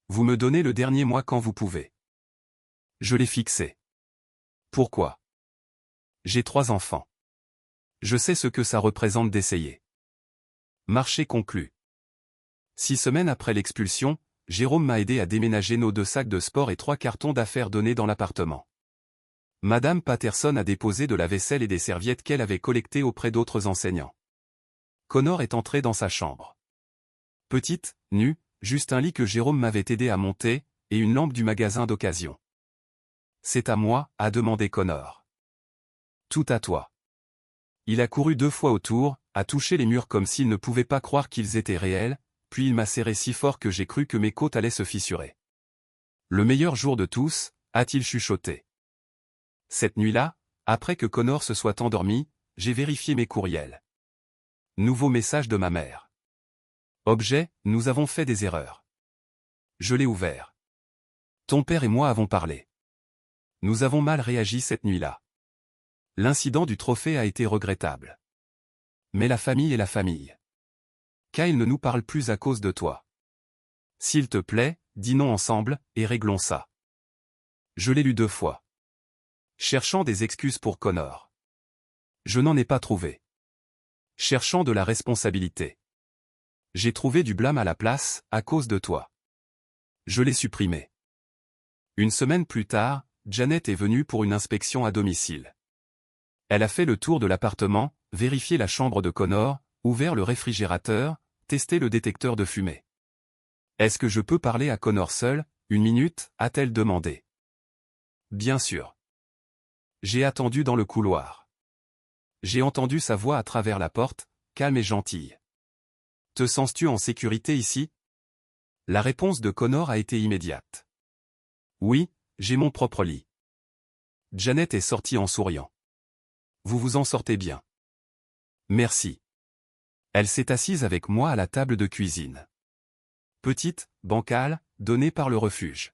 Vous me donnez le dernier mois quand vous pouvez. Je l'ai fixé. Pourquoi? J'ai 3 enfants. Je sais ce que ça représente d'essayer. Marché conclu. 6 semaines après l'expulsion, Jérôme m'a aidé à déménager nos 2 sacs de sport et 3 cartons d'affaires donnés dans l'appartement. Madame Patterson a déposé de la vaisselle et des serviettes qu'elle avait collectées auprès d'autres enseignants. Connor est entré dans sa chambre. Petite, nue, juste un lit que Jérôme m'avait aidé à monter, et une lampe du magasin d'occasion. C'est à moi, a demandé Connor. Tout à toi. Il a couru 2 fois autour, a touché les murs comme s'il ne pouvait pas croire qu'ils étaient réels, puis il m'a serré si fort que j'ai cru que mes côtes allaient se fissurer. Le meilleur jour de tous, a-t-il chuchoté. Cette nuit-là, après que Connor se soit endormi, j'ai vérifié mes courriels. Nouveau message de ma mère. Objet, nous avons fait des erreurs. Je l'ai ouvert. Ton père et moi avons parlé. Nous avons mal réagi cette nuit-là. L'incident du trophée a été regrettable. Mais la famille est la famille. Kyle ne nous parle plus à cause de toi. S'il te plaît, dînons ensemble, et réglons ça. Je l'ai lu 2 fois. Cherchant des excuses pour Connor. Je n'en ai pas trouvé. Cherchant de la responsabilité. J'ai trouvé du blâme à la place, à cause de toi. Je l'ai supprimé. Une semaine plus tard, Janet est venue pour une inspection à domicile. Elle a fait le tour de l'appartement, vérifié la chambre de Connor, ouvert le réfrigérateur, testé le détecteur de fumée. Est-ce que je peux parler à Connor seul, 1 minute, a-t-elle demandé. Bien sûr. J'ai attendu dans le couloir. J'ai entendu sa voix à travers la porte, calme et gentille. Te sens-tu en sécurité ici? La réponse de Connor a été immédiate. Oui, j'ai mon propre lit. Janet est sortie en souriant. Vous vous en sortez bien. Merci. Elle s'est assise avec moi à la table de cuisine. Petite, bancale, donnée par le refuge.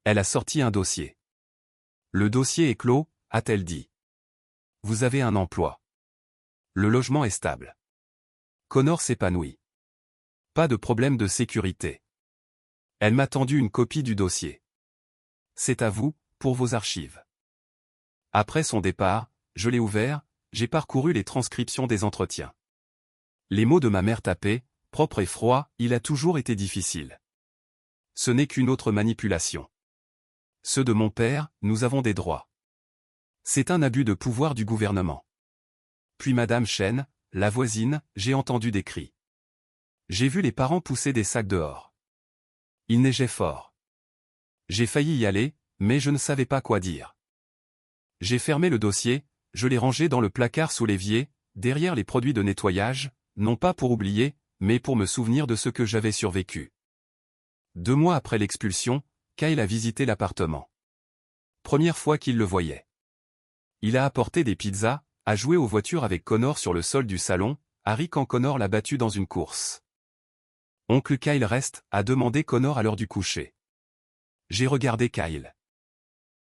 Elle a sorti un dossier. Le dossier est clos, a-t-elle dit. Vous avez un emploi. Le logement est stable. Connor s'épanouit. Pas de problème de sécurité. Elle m'a tendu une copie du dossier. C'est à vous, pour vos archives. Après son départ, je l'ai ouvert, j'ai parcouru les transcriptions des entretiens. Les mots de ma mère tapés, propres et froids, il a toujours été difficile. Ce n'est qu'une autre manipulation. Ceux de mon père, nous avons des droits. C'est un abus de pouvoir du gouvernement. Puis Madame Chen, la voisine, j'ai entendu des cris. J'ai vu les parents pousser des sacs dehors. Il neigeait fort. J'ai failli y aller, mais je ne savais pas quoi dire. J'ai fermé le dossier, je l'ai rangé dans le placard sous l'évier, derrière les produits de nettoyage, non pas pour oublier, mais pour me souvenir de ce que j'avais survécu. 2 mois après l'expulsion, Kyle a visité l'appartement. Première fois qu'il le voyait. Il a apporté des pizzas, a joué aux voitures avec Connor sur le sol du salon, a ri quand Connor l'a battu dans une course. Oncle Kyle reste, a demandé Connor à l'heure du coucher. J'ai regardé Kyle.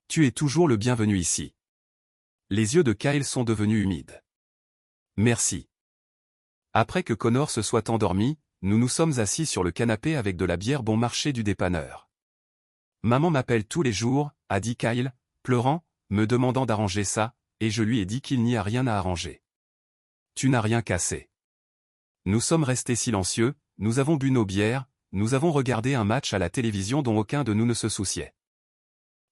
Tu es toujours le bienvenu ici. Les yeux de Kyle sont devenus humides. Merci. Après que Connor se soit endormi, nous nous sommes assis sur le canapé avec de la bière bon marché du dépanneur. Maman m'appelle tous les jours, a dit Kyle, pleurant, me demandant d'arranger ça, et je lui ai dit qu'il n'y a rien à arranger. Tu n'as rien cassé. Nous sommes restés silencieux, nous avons bu nos bières, nous avons regardé un match à la télévision dont aucun de nous ne se souciait.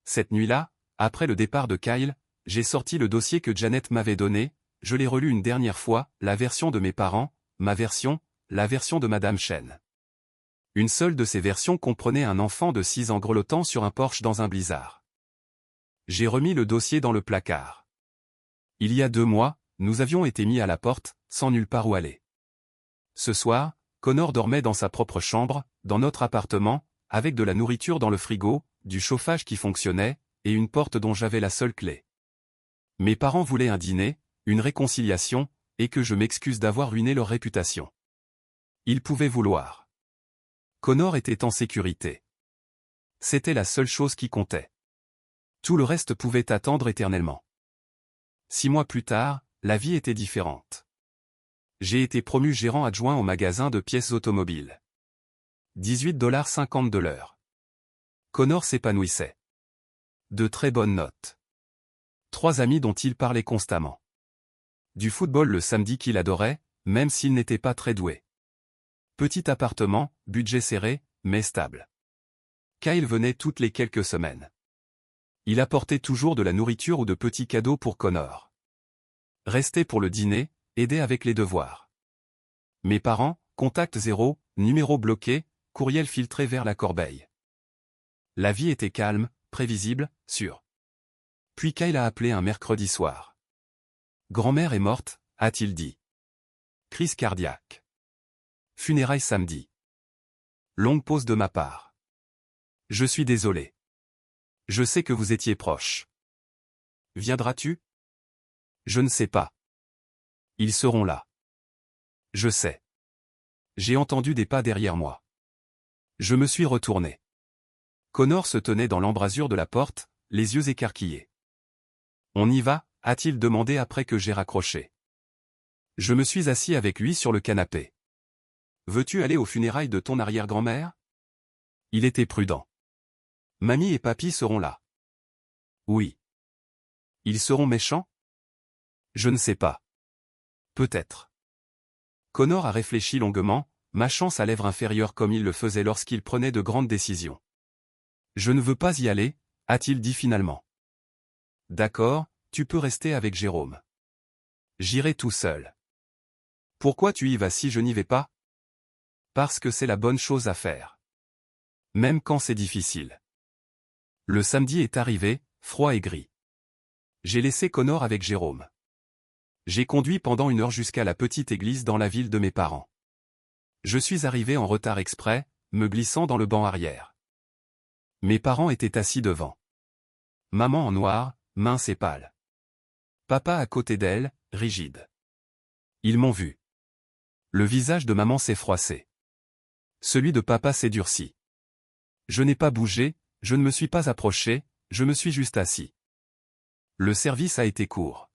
Cette nuit-là, Après le départ de Kyle, j'ai sorti le dossier que Janet m'avait donné, je l'ai relu une dernière fois, la version de mes parents, ma version, la version de Madame Chen. Une seule de ces versions comprenait un enfant de 6 ans grelottant sur un porche dans un blizzard. J'ai remis le dossier dans le placard. Il y a 2 mois, nous avions été mis à la porte, sans nulle part où aller. Ce soir, Connor dormait dans sa propre chambre, dans notre appartement, avec de la nourriture dans le frigo, du chauffage qui fonctionnait, et une porte dont j'avais la seule clé. Mes parents voulaient un dîner, une réconciliation, et que je m'excuse d'avoir ruiné leur réputation. Ils pouvaient vouloir. Connor était en sécurité. C'était la seule chose qui comptait. Tout le reste pouvait attendre éternellement. 6 mois plus tard, la vie était différente. J'ai été promu gérant adjoint au magasin de pièces automobiles. 18,50 $ de l'heure. Connor s'épanouissait. De très bonnes notes. 3 amis dont il parlait constamment. Du football le samedi qu'il adorait, même s'il n'était pas très doué. Petit appartement, budget serré, mais stable. Kyle venait toutes les quelques semaines. Il apportait toujours de la nourriture ou de petits cadeaux pour Connor. Restait pour le dîner, aidait avec les devoirs. Mes parents, contact zéro, numéro bloqué, courriel filtré vers la corbeille. La vie était calme, prévisible, sûre. Puis Kyle a appelé un mercredi soir. Grand-mère est morte, a-t-il dit. Crise cardiaque. Funérailles samedi. Longue pause de ma part. Je suis désolé. Je sais que vous étiez proche. Viendras-tu? Je ne sais pas. Ils seront là. Je sais. J'ai entendu des pas derrière moi. Je me suis retourné. Connor se tenait dans l'embrasure de la porte, les yeux écarquillés. On y va, a-t-il demandé après que j'ai raccroché. Je me suis assis avec lui sur le canapé. Veux-tu aller aux funérailles de ton arrière-grand-mère? Il était prudent. Mamie et papy seront là. Oui. Ils seront méchants? Je ne sais pas. Peut-être. Connor a réfléchi longuement, mâchant sa lèvre inférieure comme il le faisait lorsqu'il prenait de grandes décisions. Je ne veux pas y aller, a-t-il dit finalement. D'accord, tu peux rester avec Jérôme. J'irai tout seul. Pourquoi tu y vas si je n'y vais pas? Parce que c'est la bonne chose à faire. Même quand c'est difficile. Le samedi est arrivé, froid et gris. J'ai laissé Connor avec Jérôme. J'ai conduit pendant 1 heure jusqu'à la petite église dans la ville de mes parents. Je suis arrivé en retard exprès, me glissant dans le banc arrière. Mes parents étaient assis devant. Maman en noir, mince et pâle. Papa à côté d'elle, rigide. Ils m'ont vu. Le visage de maman s'est froissé. Celui de papa s'est durci. Je n'ai pas bougé, je ne me suis pas approché, je me suis juste assis. Le service a été court.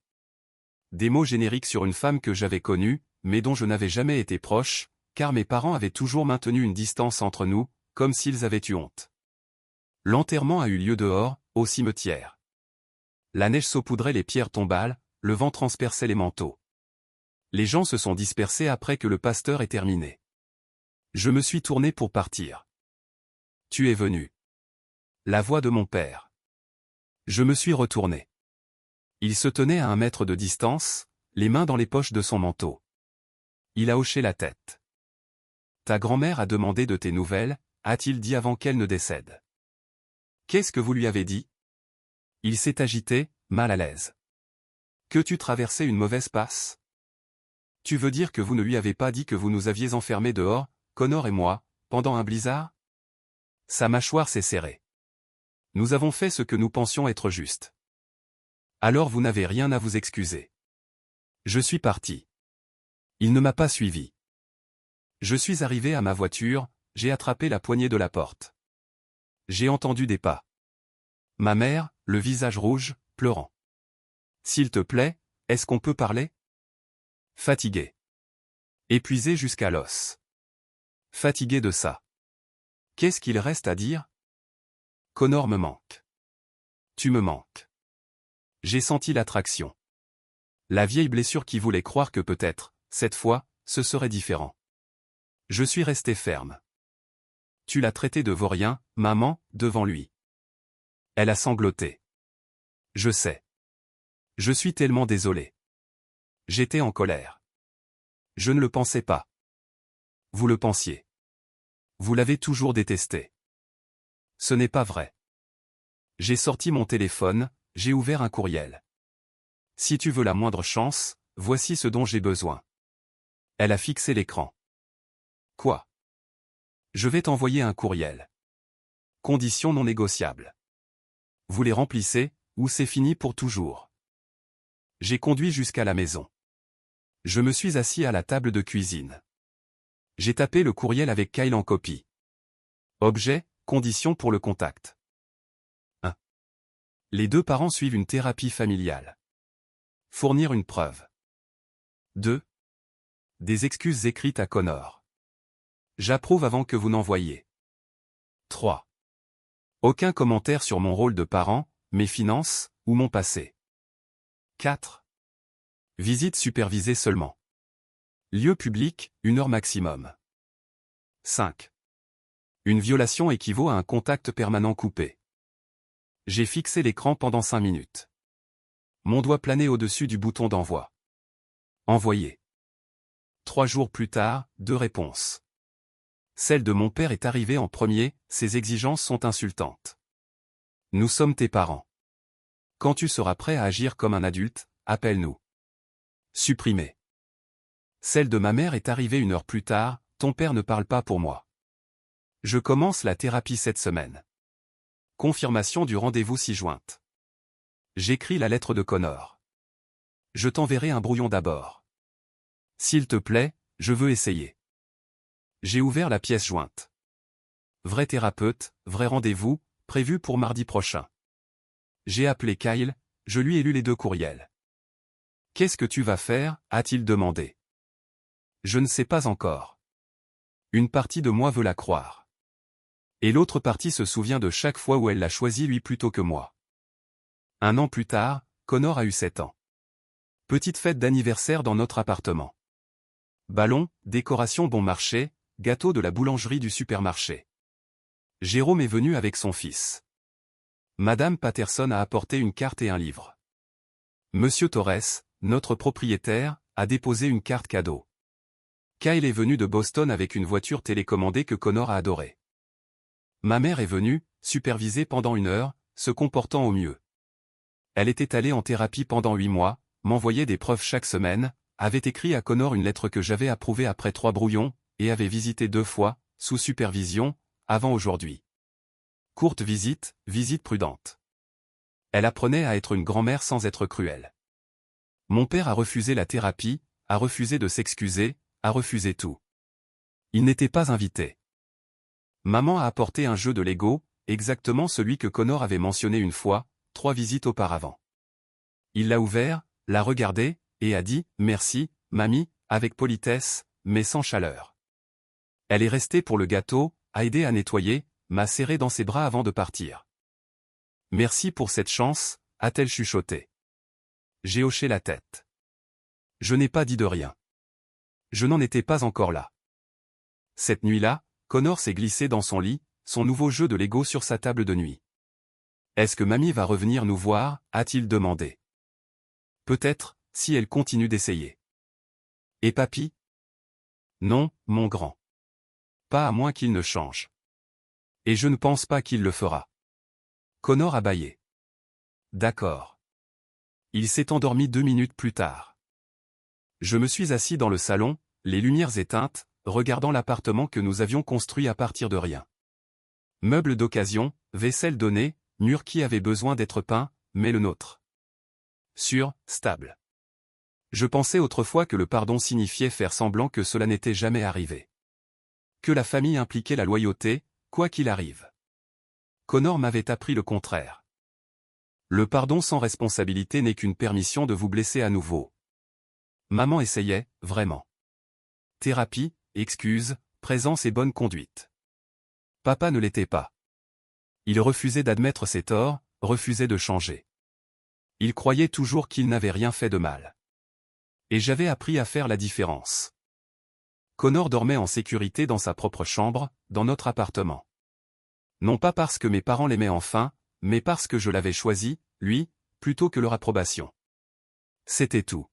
Des mots génériques sur une femme que j'avais connue, mais dont je n'avais jamais été proche, car mes parents avaient toujours maintenu une distance entre nous, comme s'ils avaient eu honte. L'enterrement a eu lieu dehors, au cimetière. La neige saupoudrait les pierres tombales, le vent transperçait les manteaux. Les gens se sont dispersés après que le pasteur ait terminé. Je me suis tourné pour partir. Tu es venu. La voix de mon père. Je me suis retourné. Il se tenait à 1 mètre de distance, les mains dans les poches de son manteau. Il a hoché la tête. Ta grand-mère a demandé de tes nouvelles, a-t-il dit avant qu'elle ne décède. Qu'est-ce que vous lui avez dit? Il s'est agité, mal à l'aise. Que tu traversais une mauvaise passe? Tu veux dire que vous ne lui avez pas dit que vous nous aviez enfermés dehors, Connor et moi, pendant un blizzard? Sa mâchoire s'est serrée. Nous avons fait ce que nous pensions être juste. Alors vous n'avez rien à vous excuser. Je suis parti. Il ne m'a pas suivi. Je suis arrivé à ma voiture, j'ai attrapé la poignée de la porte. J'ai entendu des pas. Ma mère, le visage rouge, pleurant. S'il te plaît, est-ce qu'on peut parler? Fatigué. Épuisé jusqu'à l'os. Fatigué de ça. Qu'est-ce qu'il reste à dire? Connor me manque. Tu me manques. J'ai senti l'attraction. La vieille blessure qui voulait croire que peut-être, cette fois, ce serait différent. Je suis resté ferme. Tu l'as traité de vaurien, maman, devant lui. Elle a sangloté. Je sais. Je suis tellement désolé. J'étais en colère. Je ne le pensais pas. Vous le pensiez. Vous l'avez toujours détesté. Ce n'est pas vrai. J'ai sorti mon téléphone, j'ai ouvert un courriel. Si tu veux la moindre chance, voici ce dont j'ai besoin. Elle a fixé l'écran. Quoi? Je vais t'envoyer un courriel. Conditions non négociables. Vous les remplissez, ou c'est fini pour toujours. J'ai conduit jusqu'à la maison. Je me suis assis à la table de cuisine. J'ai tapé le courriel avec Kyle en copie. Objet, conditions pour le contact. 1. Les deux parents suivent une thérapie familiale. Fournir une preuve. 2. Des excuses écrites à Connor. J'approuve avant que vous n'envoyiez. 3. Aucun commentaire sur mon rôle de parent, mes finances, ou mon passé. 4. Visite supervisée seulement. Lieu public, 1 heure maximum. 5. Une violation équivaut à un contact permanent coupé. J'ai fixé l'écran pendant 5 minutes. Mon doigt planait au-dessus du bouton d'envoi. Envoyer. 3 jours plus tard, 2 réponses. Celle de mon père est arrivée en premier, ses exigences sont insultantes. Nous sommes tes parents. Quand tu seras prêt à agir comme un adulte, appelle-nous. Supprimer. Celle de ma mère est arrivée 1 heure plus tard, ton père ne parle pas pour moi. Je commence la thérapie cette semaine. Confirmation du rendez-vous ci-jointe. J'écris la lettre de Connor. Je t'enverrai un brouillon d'abord. S'il te plaît, je veux essayer. J'ai ouvert la pièce jointe. Vrai thérapeute, vrai rendez-vous, prévu pour mardi prochain. J'ai appelé Kyle, je lui ai lu les 2 courriels. Qu'est-ce que tu vas faire, a-t-il demandé. Je ne sais pas encore. Une partie de moi veut la croire. Et l'autre partie se souvient de chaque fois où elle l'a choisi lui plutôt que moi. 1 an plus tard, Connor a eu 7 ans. Petite fête d'anniversaire dans notre appartement. Ballon, décoration bon marché, gâteau de la boulangerie du supermarché. Jérôme est venu avec son fils. Madame Patterson a apporté une carte et un livre. Monsieur Torres, notre propriétaire, a déposé une carte cadeau. Kyle est venu de Boston avec une voiture télécommandée que Connor a adorée. Ma mère est venue, supervisée pendant 1 heure, se comportant au mieux. Elle était allée en thérapie pendant 8 mois, m'envoyait des preuves chaque semaine, avait écrit à Connor une lettre que j'avais approuvée après 3 brouillons, et avait visité 2 fois, sous supervision, avant aujourd'hui. Courte visite, visite prudente. Elle apprenait à être une grand-mère sans être cruelle. Mon père a refusé la thérapie, a refusé de s'excuser, a refusé tout. Il n'était pas invité. Maman a apporté un jeu de Lego, exactement celui que Connor avait mentionné une fois, 3 visites auparavant. Il l'a ouvert, l'a regardé, et a dit « Merci, mamie », avec politesse, mais sans chaleur. Elle est restée pour le gâteau, a aidé à nettoyer, m'a serré dans ses bras avant de partir. « Merci pour cette chance », a-t-elle chuchoté. J'ai hoché la tête. Je n'ai pas dit de rien. Je n'en étais pas encore là. Cette nuit-là, Connor s'est glissé dans son lit, son nouveau jeu de Lego sur sa table de nuit. « Est-ce que mamie va revenir nous voir ?» a-t-il demandé. Peut-être, si elle continue d'essayer. Et papy? Non, mon grand. Pas à moins qu'il ne change. Et je ne pense pas qu'il le fera. Connor a bâillé. D'accord. Il s'est endormi 2 minutes plus tard. Je me suis assis dans le salon, les lumières éteintes, regardant l'appartement que nous avions construit à partir de rien. Meubles d'occasion, vaisselle donnée, mur qui avait besoin d'être peint, mais le nôtre. Sûr, stable. Je pensais autrefois que le pardon signifiait faire semblant que cela n'était jamais arrivé. Que la famille impliquait la loyauté, quoi qu'il arrive. Connor m'avait appris le contraire. Le pardon sans responsabilité n'est qu'une permission de vous blesser à nouveau. Maman essayait, vraiment. Thérapie, excuses, présence et bonne conduite. Papa ne l'était pas. Il refusait d'admettre ses torts, refusait de changer. Il croyait toujours qu'il n'avait rien fait de mal. Et j'avais appris à faire la différence. Connor dormait en sécurité dans sa propre chambre, dans notre appartement. Non pas parce que mes parents l'aimaient enfin, mais parce que je l'avais choisi, lui, plutôt que leur approbation. C'était tout.